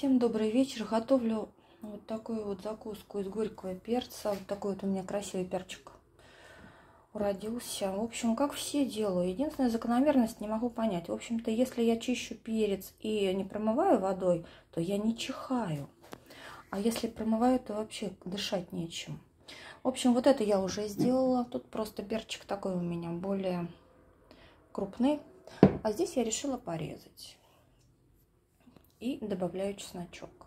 Всем добрый вечер. Готовлю вот такую вот закуску из горького перца. Вот такой вот у меня красивый перчик уродился. В общем, как все делаю. Единственная закономерность не могу понять. В общем-то, если я чищу перец и не промываю водой, то я не чихаю. А если промываю, то вообще дышать нечем. В общем, вот это я уже сделала. Тут просто перчик такой у меня более крупный. А здесь я решила порезать. И добавляю чесночок.